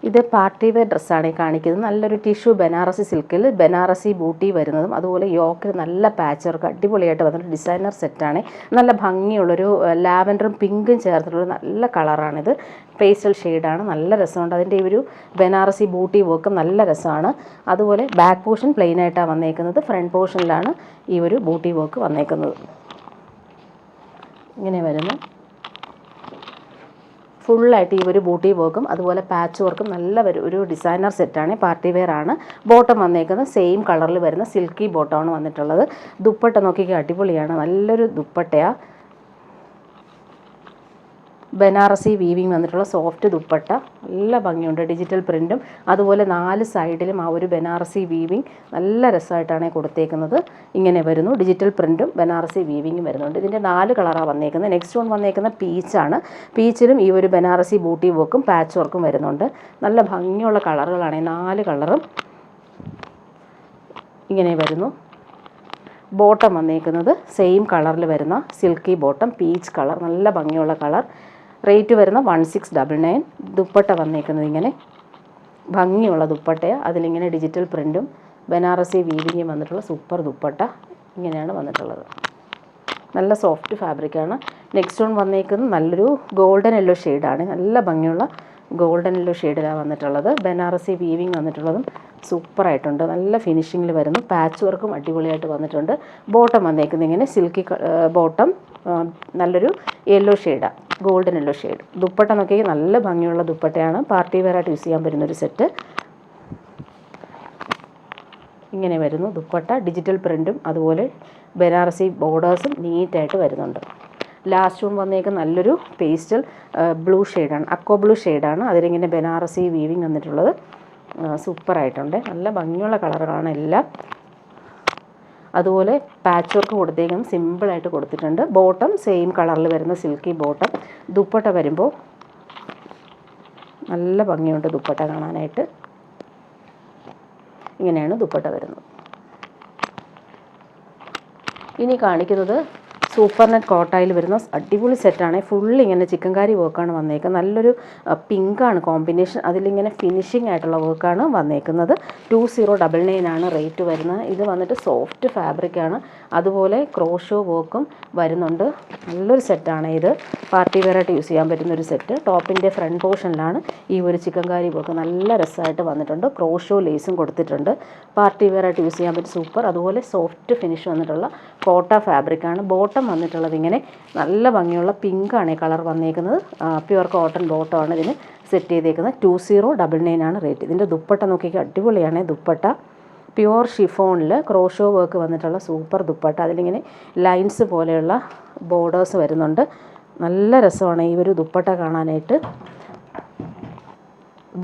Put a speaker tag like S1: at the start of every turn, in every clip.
S1: ഇത് party wear ഡ്രസ്സാണ് ഈ കാണിക്കുന്നത്. നല്ലൊരു ടിഷ്യൂ ബനാറസി സിൽക്കിൽ ബനാറസി ബൂട്ടി വരുന്നതും അതുപോലെ യോക്കിൽ നല്ല പാച്ച് വർക്ക് അടിപൊളിയായിട്ട് വന്നിട്ട് ഡിസൈനർ സെറ്റാണ്. നല്ല ഭംഗിയുള്ളൊരു ലാവൻഡറും പിങ്കും ചേർത്തിട്ടുള്ള നല്ല കളറാണിത്. പേസ്റ്റൽ ഷെയ്ഡാണ്, നല്ല രസമുണ്ട്. അതിൻ്റെ ഈ ഒരു ബനാറസി ബൂട്ടി വർക്കും നല്ല രസമാണ്. അതുപോലെ ബാക്ക് പോർഷൻ പ്ലെയിൻ ആയിട്ടാണ് വന്നേക്കുന്നത്. ഫ്രണ്ട് പോർഷനിലാണ് ഈ ഒരു ബൂട്ടി വർക്ക് വന്നേക്കുന്നത്. ഇങ്ങനെ വരുന്നു. ഫുള്ളായിട്ട് ഈ ഒരു ബൂട്ടി വർക്കും അതുപോലെ പാച്ച് വർക്കും നല്ല ഒരു ഡിസൈനർ സെറ്റാണ്. പാർട്ടി വെയർ ആണ്. ബോട്ടം വന്നേക്കുന്നത് സെയിം കളറിൽ വരുന്ന സിൽക്കി ബോട്ടമാണ് വന്നിട്ടുള്ളത്. ദുപ്പട്ട നോക്കിക്കുക, അടിപൊളിയാണ്, നല്ലൊരു ദുപ്പട്ടയാണ്. ബനാറസി വീവിങ് വന്നിട്ടുള്ള സോഫ്റ്റ് ദുപ്പട്ട, നല്ല ഭംഗിയുണ്ട്. ഡിജിറ്റൽ പ്രിൻറ്റും അതുപോലെ 4 സൈഡിലും ആ ഒരു ബനാറസി വീവിങ് നല്ല രസമായിട്ടാണ് കൊടുത്തേക്കുന്നത്. ഇങ്ങനെ വരുന്നു. ഡിജിറ്റൽ പ്രിൻറ്റും ബനാറസി വീവിങ്ങും വരുന്നുണ്ട്. ഇതിൻ്റെ 4 കളറാണ് വന്നേക്കുന്നത്. നെക്സ്റ്റ് വൺ വന്നേക്കുന്ന പീച്ചാണ്. പീച്ചിലും ഈ ഒരു ബനാറസി ബൂട്ടി വർക്കും പാച്ച് വർക്കും വരുന്നുണ്ട്. നല്ല ഭംഗിയുള്ള കളറുകളാണ് 4 കളറും. ഇങ്ങനെ വരുന്നു. ബോട്ടം വന്നേക്കുന്നത് സെയിം കളറിൽ വരുന്ന സിൽക്കി ബോട്ടം, പീച്ച് കളർ, നല്ല ഭംഗിയുള്ള കളർ. റേറ്റ് വരുന്ന 1699. ദുപ്പട്ട വന്നേക്കുന്നത് ഇങ്ങനെ ഭംഗിയുള്ള ദുപ്പട്ടയാണ്. അതിലിങ്ങനെ ഡിജിറ്റൽ പ്രിൻറ്റും ബനാറസി വീവിങ്ങും വന്നിട്ടുള്ള സൂപ്പർ ദുപ്പട്ട ഇങ്ങനെയാണ് വന്നിട്ടുള്ളത്. നല്ല സോഫ്റ്റ് ഫാബ്രിക്കാണ്. നെക്സ്റ്റ് വൺ വന്നേക്കുന്നത് നല്ലൊരു ഗോൾഡൻ യെല്ലോ ഷെയ്ഡാണ്. നല്ല ഭംഗിയുള്ള ഗോൾഡൻ യെല്ലോ ഷെയ്ഡിലാണ് വന്നിട്ടുള്ളത്. ബനാറസി വീവിങ് വന്നിട്ടുള്ളതും സൂപ്പറായിട്ടുണ്ട്. നല്ല ഫിനിഷിങ്ങിൽ വരുന്നു. പാച്ച് വർക്കും അടിപൊളിയായിട്ട് വന്നിട്ടുണ്ട്. ബോട്ടം വന്നേക്കുന്നത് ഇങ്ങനെ സിൽക്കി ബോട്ടം, നല്ലൊരു യെല്ലോ ഷെയ്ഡാണ്, ഗോൾഡൻ യെല്ലോ ഷെയ്ഡ്. ദുപ്പട്ട നോക്കി നല്ല ഭംഗിയുള്ള ദുപ്പട്ടയാണ്. പാർട്ടി വെയറായിട്ട് യൂസ് ചെയ്യാൻ പറ്റുന്നൊരു സെറ്റ്. ഇങ്ങനെ വരുന്നു ദുപ്പട്ട. ഡിജിറ്റൽ പ്രിൻറ്റും അതുപോലെ ബനാറസി ബോർഡേഴ്സും നീറ്റായിട്ട് വരുന്നുണ്ട്. ലാസ്റ്റ് വൺ വന്നേക്കുന്ന നല്ലൊരു പേസ്റ്റൽ ബ്ലൂ ഷെയ്ഡാണ്, അക്വ ബ്ലൂ ഷെയ്ഡാണ്. അതിലിങ്ങനെ ബനാറസി വീവിങ് വന്നിട്ടുള്ളത് സൂപ്പറായിട്ടുണ്ട്. നല്ല ഭംഗിയുള്ള കളറുകളാണ് എല്ലാം. അതുപോലെ പാച്ച് വർക്ക് കൊടുത്തേക്കുന്നത് സിമ്പിളായിട്ട് കൊടുത്തിട്ടുണ്ട്. ബോട്ടം സെയിം കളറിൽ വരുന്ന സിൽക്കി ബോട്ടം. ദുപ്പട്ട വരുമ്പോൾ നല്ല ഭംഗിയുണ്ട് ദുപ്പട്ട കാണാനായിട്ട്. ഇങ്ങനെയാണ് ദുപ്പട്ട വരുന്നത്. ഇനി കാണിക്കുന്നത് സൂപ്പർ നെറ്റ് കോട്ടായിൽ വരുന്ന അടിപൊളി സെറ്റാണ്. ഫുള്ള് ഇങ്ങനെ ചിക്കൻകാരി വർക്കാണ് വന്നേക്കുന്നത്. നല്ലൊരു പിങ്കാണ് കോമ്പിനേഷൻ. അതിലിങ്ങനെ ഫിനിഷിംഗ് ആയിട്ടുള്ള വർക്കാണ് വന്നേക്കുന്നത്. 2099 ആണ് റേറ്റ് വരുന്നത്. ഇത് വന്നിട്ട് സോഫ്റ്റ് ഫാബ്രിക്കാണ്. അതുപോലെ ക്രോഷോ വർക്കും വരുന്നുണ്ട്. നല്ലൊരു സെറ്റാണ് ഇത്. പാർട്ടി വെയറായിട്ട് യൂസ് ചെയ്യാൻ പറ്റുന്നൊരു സെറ്റ്. ടോപ്പിൻ്റെ ഫ്രണ്ട് പോർഷനിലാണ് ഈ ഒരു ചിക്കൻകാരി വർക്ക് നല്ല രസമായിട്ട് വന്നിട്ടുണ്ട്. ക്രോഷോ ലേസും കൊടുത്തിട്ടുണ്ട്. പാർട്ടി വെയറായിട്ട് യൂസ് ചെയ്യാൻ പറ്റും, സൂപ്പർ. അതുപോലെ സോഫ്റ്റ് ഫിനിഷ് വന്നിട്ടുള്ള കോട്ട ഫാബ്രിക്കാണ്. ബോട്ടം വന്നിട്ടുള്ളത് ഇങ്ങനെ നല്ല ഭംഗിയുള്ള പിങ്കാണ് ഈ കളർ വന്നേക്കുന്നത്. പ്യുവർ കോട്ടൺ ബോട്ടമാണ് ഇതിന് സെറ്റ് ചെയ്തേക്കുന്നത്. 2099 ആണ് റേറ്റ്. ഇതിൻ്റെ ദുപ്പട്ട നോക്കിക്കുക, അടിപൊളിയാണ് ദുപ്പട്ട. പ്യുവർ ഷിഫോണിൽ ക്രോഷോ വർക്ക് വന്നിട്ടുള്ള സൂപ്പർ ദുപ്പട്ട. അതിലിങ്ങനെ ലൈൻസ് പോലെയുള്ള ബോർഡേഴ്സ് വരുന്നുണ്ട്. നല്ല രസമാണ് ഈ ഒരു ദുപ്പട്ട കാണാനായിട്ട്.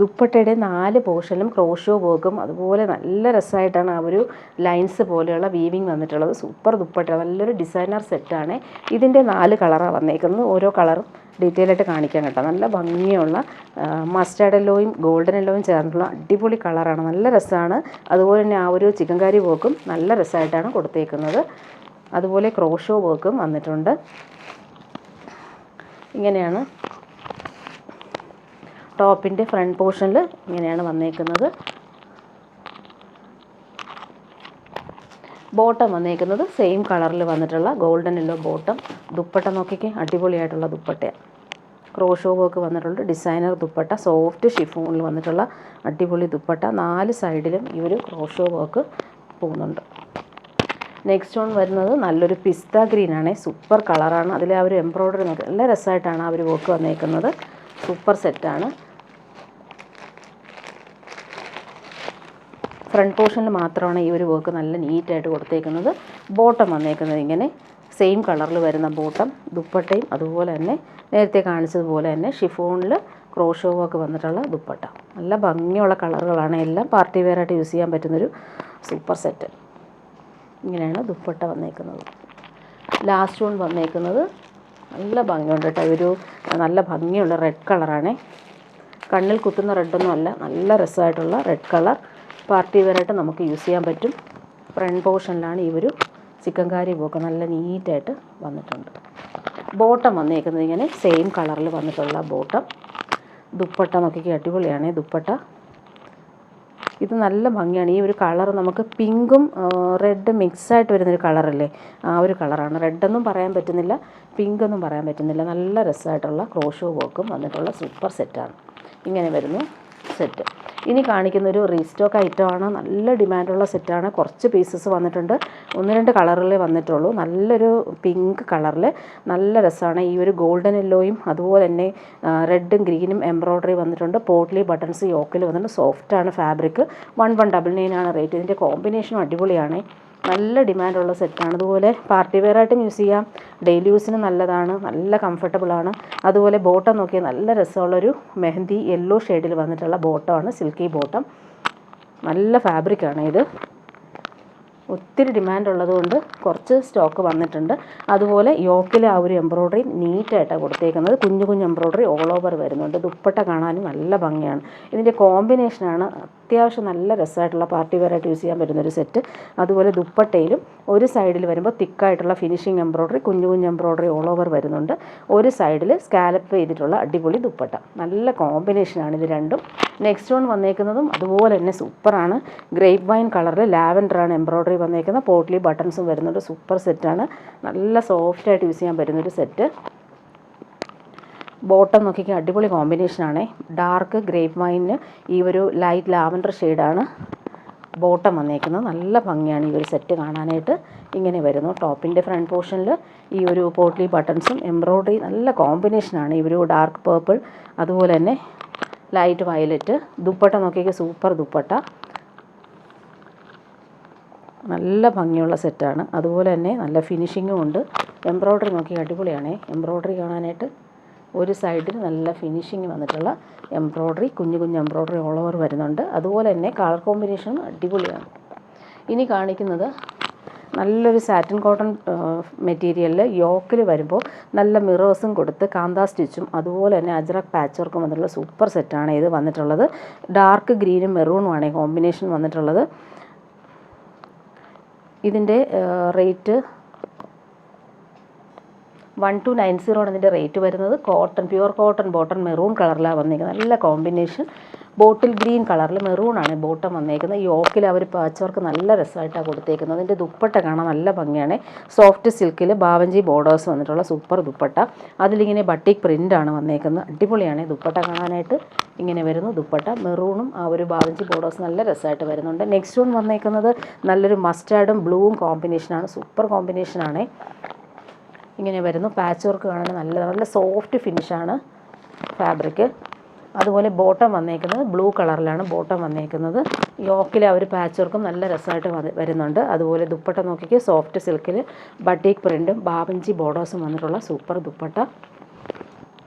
S1: ദുപ്പട്ടയുടെ 4 പോർഷനിലും ക്രോഷോ വർക്കും അതുപോലെ നല്ല രസമായിട്ടാണ് ആ ഒരു ലൈൻസ് പോലെയുള്ള വീവിങ് വന്നിട്ടുള്ളത്. സൂപ്പർ ദുപ്പട്ട, നല്ലൊരു ഡിസൈനർ സെറ്റാണ്. ഇതിൻ്റെ 4 കളറാണ് വന്നേക്കുന്നത്. ഓരോ കളറും ഡീറ്റെയിൽ ആയിട്ട് കാണിക്കാൻ കേട്ടോ. നല്ല ഭംഗിയുള്ള മസ്റ്റാർഡ് യെല്ലോയും ഗോൾഡൻ യെല്ലോയും ചേർന്നിട്ടുള്ള അടിപൊളി കളറാണ്, നല്ല രസമാണ്. അതുപോലെ തന്നെ ആ ഒരു ചിക്കൻകാരി വർക്കും നല്ല രസമായിട്ടാണ് കൊടുത്തേക്കുന്നത്. അതുപോലെ ക്രോഷോ വർക്കും വന്നിട്ടുണ്ട്. ഇങ്ങനെയാണ് ടോപ്പിൻ്റെ ഫ്രണ്ട് പോർഷനിൽ ഇങ്ങനെയാണ് വന്നേക്കുന്നത്. ബോട്ടം വന്നേക്കുന്നത് സെയിം കളറിൽ വന്നിട്ടുള്ള ഗോൾഡൻ യെല്ലോ ബോട്ടം. ദുപ്പട്ട നോക്കിക്കേ, അടിപൊളിയായിട്ടുള്ള ദുപ്പട്ടയാണ്. ക്രോഷോ വർക്ക് വന്നിട്ടുണ്ട്. ഡിസൈനർ ദുപ്പട്ട, സോഫ്റ്റ് ഷിഫോണിൽ വന്നിട്ടുള്ള അടിപൊളി ദുപ്പട്ട. 4 സൈഡിലും ഈ ഒരു ക്രോഷോ വർക്ക് പോകുന്നുണ്ട്. നെക്സ്റ്റ് വൺ വരുന്നത് നല്ലൊരു പിസ്ത ഗ്രീനാണ്. സൂപ്പർ കളറാണ്. അതിൽ ആ ഒരു എംബ്രോയ്ഡറി നോക്കി നല്ല രസമായിട്ടാണ് ആ ഒരു വർക്ക് വന്നേക്കുന്നത്. സൂപ്പർ സെറ്റാണ്. ഫ്രണ്ട് പോർഷനിൽ മാത്രമാണ് ഈ ഒരു വർക്ക് നല്ല നീറ്റായിട്ട് കൊടുത്തേക്കുന്നത്. ബോട്ടം വന്നേക്കുന്നത് ഇങ്ങനെ സെയിം കളറിൽ വരുന്ന ബോട്ടം. ദുപ്പട്ടയും അതുപോലെ തന്നെ നേരത്തെ കാണിച്ചതുപോലെ തന്നെ ഷിഫോണിൽ ക്രോഷോ വർക്ക് വന്നിട്ടുള്ള ദുപ്പട്ട. നല്ല ഭംഗിയുള്ള കളറുകളാണ് എല്ലാം. പാർട്ടി വെയറായിട്ട് യൂസ് ചെയ്യാൻ പറ്റുന്നൊരു സൂപ്പർ സെറ്റ്. ഇങ്ങനെയാണ് ദുപ്പട്ട വന്നേക്കുന്നത്. ലാസ്റ്റ് വൺ വന്നേക്കുന്നത് നല്ല ഭംഗിയുണ്ട് കേട്ടോ. ഒരു നല്ല ഭംഗിയുള്ള റെഡ് കളറാണ്. കണ്ണിൽ കുത്തുന്ന റെഡൊന്നും അല്ല, നല്ല രസമായിട്ടുള്ള റെഡ് കളർ. പാർട്ടി വെയറായിട്ട് നമുക്ക് യൂസ് ചെയ്യാൻ പറ്റും. ഫ്രണ്ട് പോർഷനിലാണ് ഈ ഒരു ചിക്കൻകാരി വർക്ക് നല്ല നീറ്റായിട്ട് വന്നിട്ടുണ്ട്. ബോട്ടം വന്നേക്കുന്നത് ഇങ്ങനെ സെയിം കളറിൽ വന്നിട്ടുള്ള ബോട്ടം. ദുപ്പട്ട നോക്കിക്കുക, അടിപൊളിയാണ് ദുപ്പട്ട. ഇത് നല്ല ഭംഗിയാണ്. ഈ ഒരു കളർ നമുക്ക് പിങ്കും റെഡ് മിക്സായിട്ട് വരുന്നൊരു കളറല്ലേ, ആ ഒരു കളറാണ്. റെഡൊന്നും പറയാൻ പറ്റുന്നില്ല, പിങ്കൊന്നും പറയാൻ പറ്റുന്നില്ല. നല്ല രസമായിട്ടുള്ള ക്രോഷോ വർക്കും വന്നിട്ടുള്ള സൂപ്പർ സെറ്റാണ്. ഇങ്ങനെ വരുന്നു സെറ്റ്. ഇനി കാണിക്കുന്നൊരു റീസ്റ്റോക്ക് ഐറ്റമാണ്. നല്ല ഡിമാൻഡുള്ള സെറ്റാണ്. കുറച്ച് പീസസ് വന്നിട്ടുണ്ട്, 1-2 കളറിലേ വന്നിട്ടുള്ളൂ. നല്ലൊരു പിങ്ക് കളറിൽ നല്ല രസമാണ്. ഈ ഒരു ഗോൾഡൻ യെല്ലോയും അതുപോലെ തന്നെ റെഡും ഗ്രീനും എംബ്രോയ്ഡറി വന്നിട്ടുണ്ട്. പോട്ട്ലി ബട്ടൺസ് യോക്കിൽ വന്നിട്ടുണ്ട്. സോഫ്റ്റാണ് ഫാബ്രിക്. 1199 ആണ് റേറ്റ്. ഇതിൻ്റെ കോമ്പിനേഷനും അടിപൊളിയാണ്. നല്ല ഡിമാൻഡുള്ള സെറ്റാണ്. അതുപോലെ പാർട്ടി വെയറായിട്ടും യൂസ് ചെയ്യാം, ഡെയിലി യൂസിന് നല്ലതാണ്, നല്ല കംഫർട്ടബിളാണ്. അതുപോലെ ബോട്ടം നോക്കിയാൽ നല്ല രസമുള്ളൊരു മെഹന്തി യെല്ലോ ഷെയ്ഡിൽ വന്നിട്ടുള്ള ബോട്ടമാണ്, സിൽക്കി ബോട്ടം. നല്ല ഫാബ്രിക്കാണ് ഇത്. ഒത്തിരി ഡിമാൻഡ് ഉള്ളതുകൊണ്ട് കുറച്ച് സ്റ്റോക്ക് വന്നിട്ടുണ്ട്. അതുപോലെ യോക്കിൽ ആ ഒരു എംബ്രോയ്ഡറി നീറ്റായിട്ടാണ് കൊടുത്തേക്കുന്നത്. കുഞ്ഞു കുഞ്ഞു എംബ്രോയ്ഡറി ഓൾ ഓവർ വരുന്നുണ്ട്. ദുപ്പട്ട കാണാനും നല്ല ഭംഗിയാണ്. ഇതിൻ്റെ കോമ്പിനേഷനാണ് അത്യാവശ്യം നല്ല രസമായിട്ടുള്ള പാർട്ടി വെയറായിട്ട് യൂസ് ചെയ്യാൻ പറ്റുന്നൊരു സെറ്റ്. അതുപോലെ ദുപ്പട്ടയിലും ഒരു സൈഡിൽ വരുമ്പോൾ തിക്കായിട്ടുള്ള ഫിനിഷിങ് എംബ്രോയ്ഡറി, കുഞ്ഞു കുഞ്ഞു എംബ്രോയ്ഡറി ഓൾ ഓവർ വരുന്നുണ്ട്. ഒരു സൈഡിൽ സ്കാലപ്പ് ചെയ്തിട്ടുള്ള അടിപൊളി ദുപ്പട്ട. നല്ല കോമ്പിനേഷനാണ് ഇത് രണ്ടും. നെക്സ്റ്റ് വൺ വന്നേക്കുന്നതും അതുപോലെ തന്നെ സൂപ്പറാണ്. ഗ്രേപ്പ് വൈൻ കളറിൽ ലാവൻഡറാണ് എംബ്രോയ്ഡറി വന്നേക്കുന്നത്. പോട്ട്ലി ബട്ടൺസും വരുന്നുണ്ട്. സൂപ്പർ സെറ്റാണ്. നല്ല സോഫ്റ്റായിട്ട് യൂസ് ചെയ്യാൻ പറ്റുന്നൊരു സെറ്റ്. ബോട്ടം നോക്കിക്കാൻ അടിപൊളി കോമ്പിനേഷനാണ്. ഡാർക്ക് ഗ്രേപ്പ് വൈനിന് ഈ ഒരു ലൈറ്റ് ലാവൻഡർ ഷെയ്ഡാണ് ബോട്ടം വന്നേക്കുന്നത്. നല്ല ഭംഗിയാണ് ഈ ഒരു സെറ്റ് കാണാനായിട്ട്. ഇങ്ങനെ വരുന്നു. ടോപ്പിൻ്റെ ഫ്രണ്ട് പോർഷനിൽ ഈ ഒരു പോട്ട്ലി ബട്ടൺസും എംബ്രോയ്ഡറി നല്ല കോമ്പിനേഷനാണ്. ഈ ഒരു ഡാർക്ക് പേർപ്പിൾ അതുപോലെ തന്നെ ലൈറ്റ് വയലറ്റ്. ദുപ്പട്ട നോക്കിയൊക്കെ സൂപ്പർ ദുപ്പട്ട. നല്ല ഭംഗിയുള്ള സെറ്റാണ്. അതുപോലെ തന്നെ നല്ല ഫിനിഷിങ്ങും ഉണ്ട്. എംബ്രോയ്ഡറി നോക്കി അടിപൊളിയാണ്. എംബ്രോയ്ഡറി കാണാനായിട്ട് ഒരു സൈഡിൽ നല്ല ഫിനിഷിങ് വന്നിട്ടുള്ള എംബ്രോയ്ഡറി, കുഞ്ഞു കുഞ്ഞു എംബ്രോയ്ഡറി ഓൾ ഓവർ വരുന്നുണ്ട്. അതുപോലെ തന്നെ കളർ കോമ്പിനേഷനും അടിപൊളിയാണ്. ഇനി കാണിക്കുന്നത് നല്ലൊരു സാറ്റിൻ കോട്ടൺ മെറ്റീരിയലിൽ യോക്കിൽ വരുമ്പോൾ നല്ല മിറേഴ്സും കൊടുത്ത് കാന്താ സ്റ്റിച്ചും അതുപോലെ തന്നെ അജ്രക് പാച്ച് വർക്കും വന്നിട്ടുള്ള സൂപ്പർ സെറ്റാണ് ഇത് വന്നിട്ടുള്ളത്. ഡാർക്ക് ഗ്രീനും മെറൂണുമാണ് കോമ്പിനേഷൻ വന്നിട്ടുള്ളത്. ഇതിൻ്റെ റേറ്റ് 1290 ആണ് ഇതിൻ്റെ റേറ്റ് വരുന്നത്. Cotton, pure cotton bottom maroon കളറിലാണ് വന്നിരിക്കുന്നത്. നല്ല കോമ്പിനേഷൻ. ബോട്ടിൽ ഗ്രീൻ കളറിൽ മെറൂണാണ് ബോട്ടം വന്നേക്കുന്നത്. യോക്കിൽ അവർ പാച്ച് വർക്ക് നല്ല രസമായിട്ടാണ് കൊടുത്തേക്കുന്നത്. അതിൻ്റെ ദുപ്പട്ട കാണാൻ നല്ല ഭംഗിയാണ്. സോഫ്റ്റ് സിൽക്കിൽ ബാവഞ്ചി ബോർഡേഴ്സ് വന്നിട്ടുള്ള സൂപ്പർ ദുപ്പട്ട. അതിലിങ്ങനെ ബട്ടിക് പ്രിൻ്റാണ് വന്നേക്കുന്നത്. അടിപൊളിയാണ് ദുപ്പട്ട കാണാനായിട്ട്. ഇങ്ങനെ വരുന്നു ദുപ്പട്ട. മെറൂണും ആ ഒരു ബാവഞ്ചി ബോർഡേഴ്സ് നല്ല രസമായിട്ട് വരുന്നുണ്ട്. നെക്സ്റ്റ് വൺ വന്നേക്കുന്നത് നല്ലൊരു മസ്റ്റാർഡും ബ്ലൂവും കോമ്പിനേഷനാണ്. സൂപ്പർ കോമ്പിനേഷനാണ്. ഇങ്ങനെ വരുന്നു. പാച്ച് വർക്ക് കാണാൻ നല്ല നല്ല സോഫ്റ്റ് ഫിനിഷാണ് ഫാബ്രിക്. അതുപോലെ ബോട്ടം വന്നേക്കുന്നത് ബ്ലൂ കളറിലാണ് ബോട്ടം വന്നേക്കുന്നത്. യോക്കിൽ ആ ഒരു പാച്ച് വർക്കും നല്ല രസമായിട്ട് വരുന്നുണ്ട്. അതുപോലെ ദുപ്പട്ട നോക്കിക്ക് സോഫ്റ്റ് സിൽക്കിൽ ബട്ടീക് പ്രിൻറ്റും ബാവഞ്ചി ബോർഡേഴ്സും വന്നിട്ടുള്ള സൂപ്പർ ദുപ്പട്ട.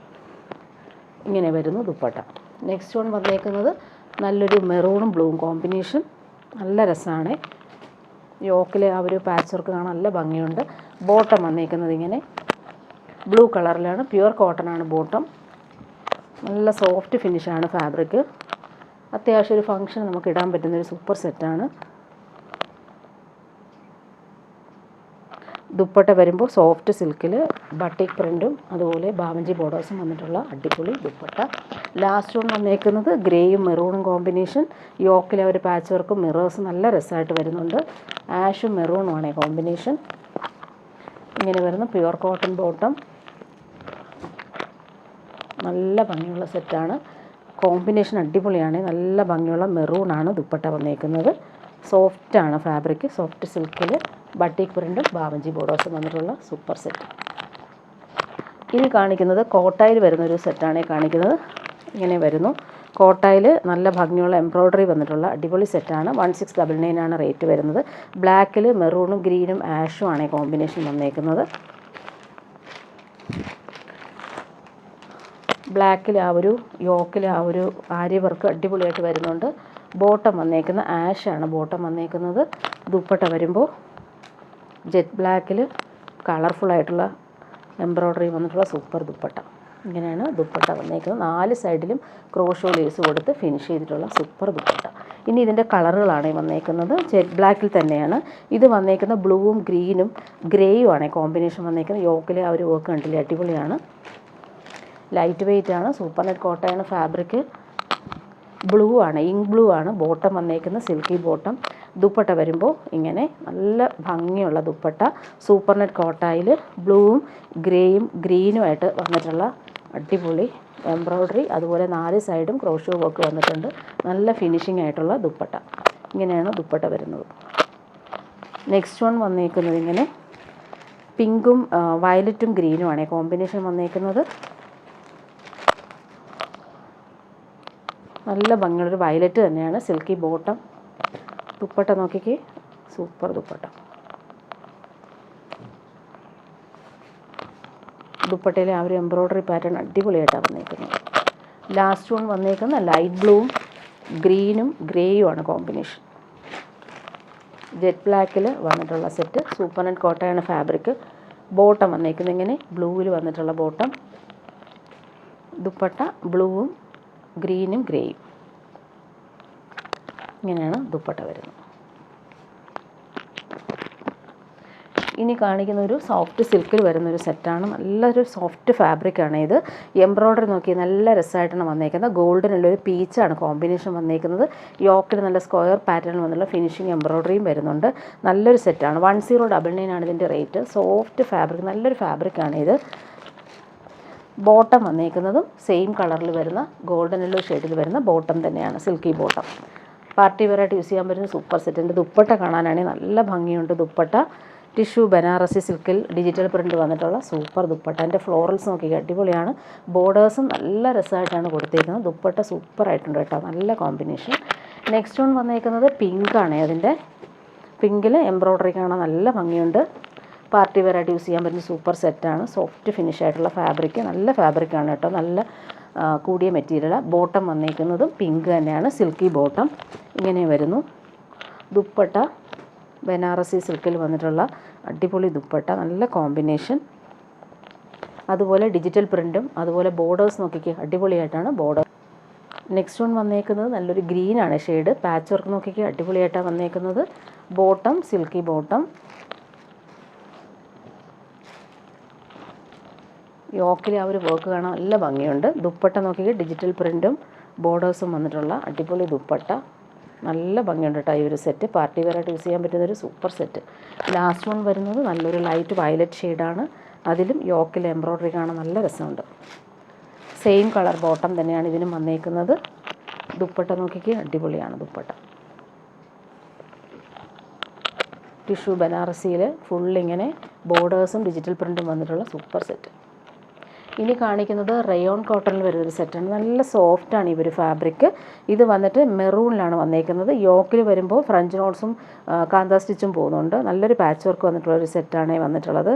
S1: ഇങ്ങനെ വരുന്നു ദുപ്പട്ട. നെക്സ്റ്റ് വൺ വന്നേക്കുന്നത് നല്ലൊരു മെറൂണും ബ്ലൂവും കോമ്പിനേഷൻ. നല്ല രസമാണ്. യോക്കിൽ ആ ഒരു പാച്ച് വർക്ക് കാണാൻ നല്ല ഭംഗിയുണ്ട്. ബോട്ടം വന്നേക്കുന്നത് ഇങ്ങനെ ബ്ലൂ കളറിലാണ്. പ്യുവർ കോട്ടൺ ആണ് ബോട്ടം. നല്ല സോഫ്റ്റ് ഫിനിഷാണ് ഫാബ്രിക്. അത്യാവശ്യം ഒരു ഫംഗ്ഷൻ നമുക്ക് ഇടാൻ പറ്റുന്നൊരു സൂപ്പർ സെറ്റാണ്. ദുപ്പട്ട വരുമ്പോൾ സോഫ്റ്റ് സിൽക്കിൽ ബട്ടിക് പ്രിൻറ്റും അതുപോലെ ബാവഞ്ചി ബോർഡേഴ്സും വന്നിട്ടുള്ള അടിപൊളി ദുപ്പട്ട. ലാസ്റ്റ് വൺ വന്നേക്കുന്നത് ഗ്രേയും മെറൂണും കോമ്പിനേഷൻ. യോക്കിൽ ഒരു പാച്ച് വർക്കും മിറേഴ്സും നല്ല രസമായിട്ട് വരുന്നുണ്ട്. ആഷും മെറൂണുമാണ് കോമ്പിനേഷൻ. ഇങ്ങനെ വരുന്ന പ്യുവർ കോട്ടൺ ബോട്ടം. നല്ല ഭംഗിയുള്ള സെറ്റാണ്. കോമ്പിനേഷൻ അടിപൊളിയാണ്. നല്ല ഭംഗിയുള്ള മെറൂണാണ് ദുപ്പട്ട വന്നേക്കുന്നത്. സോഫ്റ്റാണ് ഫാബ്രിക്. സോഫ്റ്റ് സിൽക്കിൽ ബട്ടിക് പ്രിൻറ്റും ബാവഞ്ചി ബോർഡേഴ്സും വന്നിട്ടുള്ള സൂപ്പർ സെറ്റ്. ഇനി കാണിക്കുന്നത് കോട്ടായിൽ വരുന്നൊരു സെറ്റാണ് കാണിക്കുന്നത്. ഇങ്ങനെ വരുന്നു. കോട്ടായിൽ നല്ല ഭംഗിയുള്ള എംബ്രോയ്ഡറി വന്നിട്ടുള്ള അടിപൊളി സെറ്റാണ്. 1699 ആണ് റേറ്റ് വരുന്നത്. ബ്ലാക്കിൽ മെറൂണും ഗ്രീനും ആഷും ആണ് കോമ്പിനേഷൻ വന്നേക്കുന്നത്. ബ്ലാക്കിൽ ആ ഒരു യോക്കിൽ ആ ഒരു ആര്യ വർക്ക് അടിപൊളിയായിട്ട് വരുന്നുണ്ട്. ബോട്ടം വന്നേക്കുന്ന ആഷാണ് ബോട്ടം വന്നേക്കുന്നത്. ദുപ്പട്ട വരുമ്പോൾ ജെറ്റ് ബ്ലാക്കിൽ കളർഫുള്ളായിട്ടുള്ള എംബ്രോയ്ഡറി വന്നിട്ടുള്ള സൂപ്പർ ദുപ്പട്ട. ഇങ്ങനെയാണ് ദുപ്പട്ട വന്നേക്കുന്നത്. 4 സൈഡിലും ക്രോഷോ ലേസ് കൊടുത്ത് ഫിനിഷ് ചെയ്തിട്ടുള്ള സൂപ്പർ ദുപ്പട്ട. ഇനി ഇതിൻ്റെ കളറുകളാണ് വന്നേക്കുന്നത്. ജെറ്റ് ബ്ലാക്കിൽ തന്നെയാണ് ഇത് വന്നേക്കുന്നത്. ബ്ലൂവും ഗ്രീനും ഗ്രേയും ആണ് കോമ്പിനേഷൻ വന്നേക്കുന്നത്. യോക്കിലെ ആ ഒരു വർക്ക് കണ്ടില്ലേ, അടിപൊളിയാണ്. ലൈറ്റ് വെയിറ്റ് ആണ്. സൂപ്പർ നെറ്റ് കോട്ടയാണ് ഫാബ്രിക്. ബ്ലൂ ആണ്, ഇങ്ക് ബ്ലൂ ആണ് ബോട്ടം വന്നേക്കുന്നത്, സിൽക്കി ബോട്ടം. ദുപ്പട്ട വരുമ്പോൾ ഇങ്ങനെ നല്ല ഭംഗിയുള്ള ദുപ്പട്ട, സൂപ്പർ നെറ്റ് കോട്ടായിൽ ബ്ലൂവും ഗ്രേയും ഗ്രീനുമായിട്ട് വന്നിട്ടുള്ള അടിപൊളി എംബ്രോയ്ഡറി. അതുപോലെ 4 സൈഡും ക്രോഷ്യോ വർക്ക് വന്നിട്ടുണ്ട്. നല്ല ഫിനിഷിംഗ് ആയിട്ടുള്ള ദുപ്പട്ട. ഇങ്ങനെയാണ് ദുപ്പട്ട വരുന്നത്. നെക്സ്റ്റ് വൺ വന്നേക്കുന്നത് ഇങ്ങനെ പിങ്കും വയലറ്റും ഗ്രീനുമാണ് കോമ്പിനേഷൻ വന്നേക്കുന്നത്. നല്ല ഭംഗിയുള്ളൊരു വയലറ്റ് തന്നെയാണ്. Silky bottom. ദുപ്പട്ട നോക്കിക്കേ, സൂപ്പർ ദുപ്പട്ട. ദുപ്പട്ടയിലെ ആ ഒരു എംബ്രോയ്ഡറി പാറ്റേൺ അടിപൊളിയായിട്ടാണ് വന്നേക്കുന്നത്. ലാസ്റ്റ് വൺ വന്നേക്കുന്ന ലൈറ്റ് ബ്ലൂവും ഗ്രീനും ഗ്രേയുമാണ് കോമ്പിനേഷൻ. ജെറ്റ് ബ്ലാക്കിൽ വന്നിട്ടുള്ള സെറ്റ്. സൂപ്പർ നെറ്റ് കോട്ടയാണ് ഫാബ്രിക്. ബോട്ടം വന്നേക്കുന്നത് ഇങ്ങനെ ബ്ലൂവിൽ വന്നിട്ടുള്ള ബോട്ടം. ദുപ്പട്ട ബ്ലൂവും ഗ്രീനും ഗ്രേയും. ഇങ്ങനെയാണ് ദുപ്പട്ട വരുന്നത്. ഇനി കാണിക്കുന്ന ഒരു സോഫ്റ്റ് സിൽക്കിൽ വരുന്നൊരു സെറ്റാണ്. നല്ലൊരു സോഫ്റ്റ് ഫാബ്രിക്കാണ് ഇത്. എംബ്രോയ്ഡറി നോക്കി നല്ല രസമായിട്ടാണ് വന്നേക്കുന്നത്. ഗോൾഡനുള്ളൊരു പീച്ചാണ് കോമ്പിനേഷൻ വന്നേക്കുന്നത്. യോക്കിൽ നല്ല സ്ക്വയർ പാറ്റേൺ വന്നുള്ള ഫിനിഷിങ് എംബ്രോയ്ഡറിയും വരുന്നുണ്ട്. നല്ലൊരു സെറ്റാണ്. 1099 ആണ് ഇതിൻ്റെ റേറ്റ്. സോഫ്റ്റ് ഫാബ്രിക്, നല്ലൊരു ഫാബ്രിക്കാണ് ഇത്. ബോട്ടം വന്നേക്കുന്നതും സെയിം കളറിൽ വരുന്ന ഗോൾഡൻ യെല്ലോ ഷെയ്ഡിൽ വരുന്ന ബോട്ടം തന്നെയാണ്, സിൽക്കി ബോട്ടം. പാർട്ടി വെയറായിട്ട് യൂസ് ചെയ്യാൻ പറ്റുന്ന സൂപ്പർ സെറ്റിൻ്റെ ദുപ്പട്ട കാണാനാണെങ്കിൽ നല്ല ഭംഗിയുണ്ട്. ദുപ്പട്ട ടിഷ്യൂ ബനാറസി സിൽക്കിൽ ഡിജിറ്റൽ പ്രിൻറ്റ് വന്നിട്ടുള്ള സൂപ്പർ ദുപ്പട്ട. എൻ്റെ ഫ്ലോറൽസ് നോക്കി അടിപൊളിയാണ്. ബോർഡേഴ്സും നല്ല രസമായിട്ടാണ് കൊടുത്തേക്കുന്നത്. ദുപ്പട്ട സൂപ്പറായിട്ടുണ്ട് കേട്ടോ, നല്ല കോമ്പിനേഷൻ. നെക്സ്റ്റ് വൺ വന്നേക്കുന്നത് പിങ്കാണ്. അതിൻ്റെ പിങ്കിൽ എംബ്രോയ്ഡറി കാണാൻ നല്ല ഭംഗിയുണ്ട്. പാർട്ടി വെയറായിട്ട് യൂസ് ചെയ്യാൻ പറ്റുന്ന സൂപ്പർ സെറ്റാണ്. സോഫ്റ്റ് ഫിനിഷ് ആയിട്ടുള്ള ഫാബ്രിക്, നല്ല ഫാബ്രിക്കാണ് കേട്ടോ, നല്ല കൂടിയ മെറ്റീരിയൽ. ബോട്ടം വന്നേക്കുന്നതും പിങ്ക് തന്നെയാണ്, സിൽക്കി ബോട്ടം. ഇങ്ങനെ വരുന്നു. ദുപ്പട്ട ബനാറസി സിൽക്കിൽ വന്നിട്ടുള്ള അടിപൊളി ദുപ്പട്ട, നല്ല കോമ്പിനേഷൻ. അതുപോലെ ഡിജിറ്റൽ പ്രിൻറ്റും അതുപോലെ ബോർഡേഴ്സ് നോക്കിക്കുക, അടിപൊളിയായിട്ടാണ് ബോർഡർ. നെക്സ്റ്റ് വൺ വന്നേക്കുന്നത് നല്ലൊരു ഗ്രീനാണ് ഷെയ്ഡ്. പാച്ച് വർക്ക് നോക്കിക്കുക, അടിപൊളിയായിട്ടാണ് വന്നേക്കുന്നത്. Bottom silky bottom. യോക്കിൽ ആ ഒരു വർക്ക് കാണാൻ നല്ല ഭംഗിയുണ്ട്. ദുപ്പട്ട നോക്കിക്കുക, ഡിജിറ്റൽ പ്രിൻറ്റും ബോർഡേഴ്സും വന്നിട്ടുള്ള അടിപൊളി ദുപ്പട്ട. നല്ല ഭംഗിയുണ്ട് കേട്ടോ ഈ ഒരു സെറ്റ്. പാർട്ടി വെയറായിട്ട് യൂസ് ചെയ്യാൻ പറ്റുന്നൊരു സൂപ്പർ സെറ്റ്. ലാസ്റ്റ് വൺ വരുന്നത് നല്ലൊരു ലൈറ്റ് വയലറ്റ് ഷെയ്ഡാണ്. അതിലും യോക്കിൽ എംബ്രോയ്ഡറി കാണാൻ നല്ല രസമുണ്ട്. സെയിം കളർ ബോട്ടം തന്നെയാണ് ഇതിനും വന്നേക്കുന്നത്. ദുപ്പട്ട നോക്കിക്കുക, അടിപൊളിയാണ് ദുപ്പട്ട. ടിഷ്യൂ ബനാറസിയിൽ ഫുള്ളിങ്ങനെ ബോർഡേഴ്സും ഡിജിറ്റൽ പ്രിൻറ്റും വന്നിട്ടുള്ള സൂപ്പർ സെറ്റ്. ഇനി കാണിക്കുന്നത് റയോൺ കോട്ടണിൽ വരുന്നൊരു സെറ്റാണ്. നല്ല സോഫ്റ്റാണ് ഈ ഒരു ഫാബ്രിക്. ഇത് വന്നിട്ട് മെറൂണിലാണ് വന്നേക്കുന്നത്. യോക്കിൽ വരുമ്പോൾ ഫ്രഞ്ച് നോട്ട്സും കാന്ത സ്റ്റിച്ചും പോകുന്നുണ്ട്. നല്ലൊരു പാച്ച് വർക്ക് വന്നിട്ടുള്ളൊരു സെറ്റാണ് വന്നിട്ടുള്ളത്.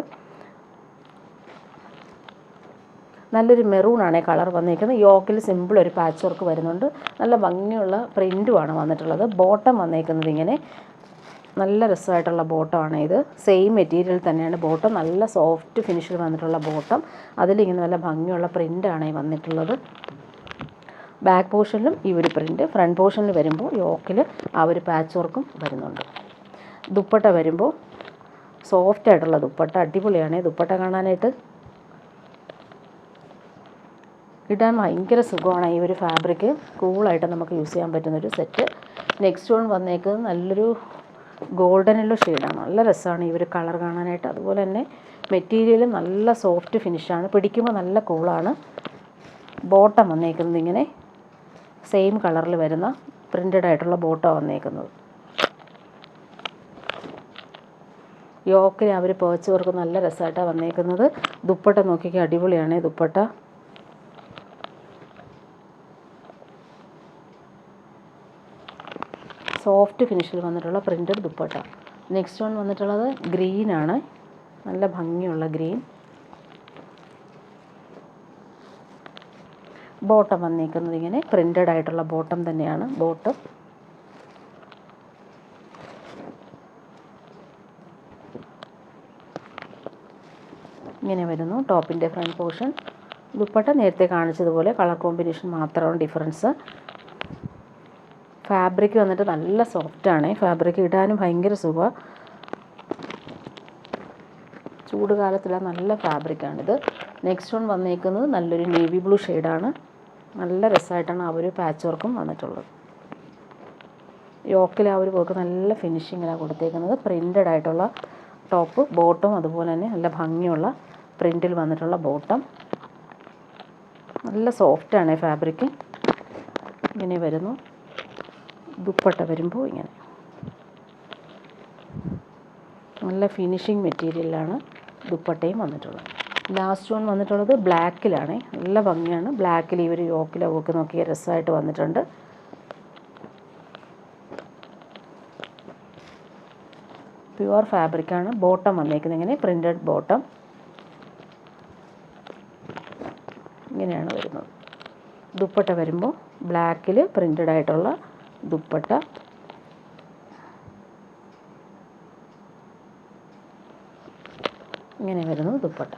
S1: നല്ലൊരു മെറൂണാണ് കളർ വന്നേക്കുന്നത്. യോക്കിൽ സിമ്പിൾ ഒരു പാച്ച് വർക്ക് വരുന്നുണ്ട്. നല്ല ഭംഗിയുള്ള പ്രിൻറ്റുമാണ് വന്നിട്ടുള്ളത്. ബോട്ടം വന്നേക്കുന്നത് ഇങ്ങനെ നല്ല രസമായിട്ടുള്ള ബോട്ടമാണ് ഇത്. സെയിം മെറ്റീരിയൽ തന്നെയാണ് ബോട്ടം. നല്ല സോഫ്റ്റ് ഫിനിഷിൽ വന്നിട്ടുള്ള ബോട്ടം. അതിലിങ്ങനെ നല്ല ഭംഗിയുള്ള പ്രിൻ്റാണ് വന്നിട്ടുള്ളത്. ബാക്ക് പോർഷനിലും ഈ ഒരു പ്രിൻറ്റ്. ഫ്രണ്ട് പോർഷനിൽ വരുമ്പോൾ യോക്കിൽ ആ ഒരു പാച്ച് വർക്കും വരുന്നുണ്ട്. ദുപ്പട്ട വരുമ്പോൾ സോഫ്റ്റ് ആയിട്ടുള്ള ദുപ്പട്ട, അടിപൊളിയാണ് ദുപ്പട്ട കാണാനായിട്ട്. ഇടാൻ ഭയങ്കര സുഖമാണ് ഈ ഒരു ഫാബ്രിക്. കൂളായിട്ട് നമുക്ക് യൂസ് ചെയ്യാൻ പറ്റുന്നൊരു സെറ്റ്. നെക്സ്റ്റ് വൺ വന്നേക്കുന്നത് നല്ലൊരു ഗോൾഡൻ യെല്ലോ ഷെയ്ഡാണ്. നല്ല രസമാണ് ഈ ഒരു കളർ കാണാനായിട്ട്. അതുപോലെ തന്നെ മെറ്റീരിയൽ നല്ല സോഫ്റ്റ് ഫിനിഷാണ്. പിടിക്കുമ്പോൾ നല്ല കൂളാണ്. ബോട്ടം വന്നേക്കുന്നത് ഇങ്ങനെ സെയിം കളറിൽ വരുന്ന പ്രിൻ്റഡ് ആയിട്ടുള്ള ബോട്ടം വന്നേക്കുന്നത്. യോക്കിൽ അവർ പേച്ച് വർക്ക് നല്ല രസമായിട്ടാണ് വന്നേക്കുന്നത്. ദുപ്പട്ട നോക്കിക്കുക, അടിപൊളിയാണ് ദുപ്പട്ട. സോഫ്റ്റ് ഫിനിഷിൽ വന്നിട്ടുള്ള പ്രിൻറ്റഡ് ദുപ്പട്ട. നെക്സ്റ്റ് വൺ വന്നിട്ടുള്ളത് ഗ്രീനാണ്. നല്ല ഭംഗിയുള്ള ഗ്രീൻ. ബോട്ടം വന്നിരിക്കുന്നത് ഇങ്ങനെ പ്രിൻറ്റഡ് ആയിട്ടുള്ള ബോട്ടം തന്നെയാണ് ബോട്ടം. ഇങ്ങനെ വരുന്നു ടോപ്പിൻ്റെ ഫ്രണ്ട് പോർഷൻ. ദുപ്പട്ട നേരത്തെ കാണിച്ചതുപോലെ കളർ കോമ്പിനേഷൻ മാത്രമാണ് ഡിഫറൻസ്. ഫാബ്രിക് വന്നിട്ട് നല്ല സോഫ്റ്റാണ്. ഫാബ്രിക് ഇടാനും ഭയങ്കര സുഖമാണ്. ചൂട് കാലത്തുള്ള നല്ല ഫാബ്രിക്കാണിത്. നെക്സ്റ്റ് വൺ വന്നേക്കുന്നത് നല്ലൊരു നേവി ബ്ലൂ ഷെയ്ഡാണ്. നല്ല രസമായിട്ടാണ് ആ ഒരു പാച്ച് വർക്കും വന്നിട്ടുള്ളത്. യോക്കിൽ ആ ഒരു വർക്ക് നല്ല ഫിനിഷിങ്ങിലാണ് കൊടുത്തേക്കുന്നത്. പ്രിൻ്റഡ് ആയിട്ടുള്ള ടോപ്പ്, ബോട്ടം അതുപോലെ തന്നെ നല്ല ഭംഗിയുള്ള പ്രിൻറ്റിൽ വന്നിട്ടുള്ള ബോട്ടം. നല്ല സോഫ്റ്റാണ് ഫാബ്രിക്ക്. ഇങ്ങനെ വരുന്നു. ദുപ്പട്ട വരുമ്പോൾ ഇങ്ങനെ നല്ല ഫിനിഷിങ് മെറ്റീരിയലാണ് ദുപ്പട്ടയും വന്നിട്ടുള്ളത്. ലാസ്റ്റ് വൺ വന്നിട്ടുള്ളത് ബ്ലാക്കിലാണ്. നല്ല ഭംഗിയാണ്. ബ്ലാക്കിൽ ഈ ഒരു യോക്കിലെ വർക്ക് നോക്കിയ രസമായിട്ട് വന്നിട്ടുണ്ട്. പ്യുവർ ഫാബ്രിക്കാണ്. ബോട്ടം വന്നേക്കുന്നത് ഇങ്ങനെ പ്രിൻ്റഡ് ബോട്ടം. ഇങ്ങനെയാണ് വരുന്നത്. ദുപ്പട്ട വരുമ്പോൾ ബ്ലാക്കിൽ പ്രിൻ്റഡ് ആയിട്ടുള്ള ദുപ്പട്ട. ഇങ്ങനെ വരുന്നു ദുപ്പട്ട.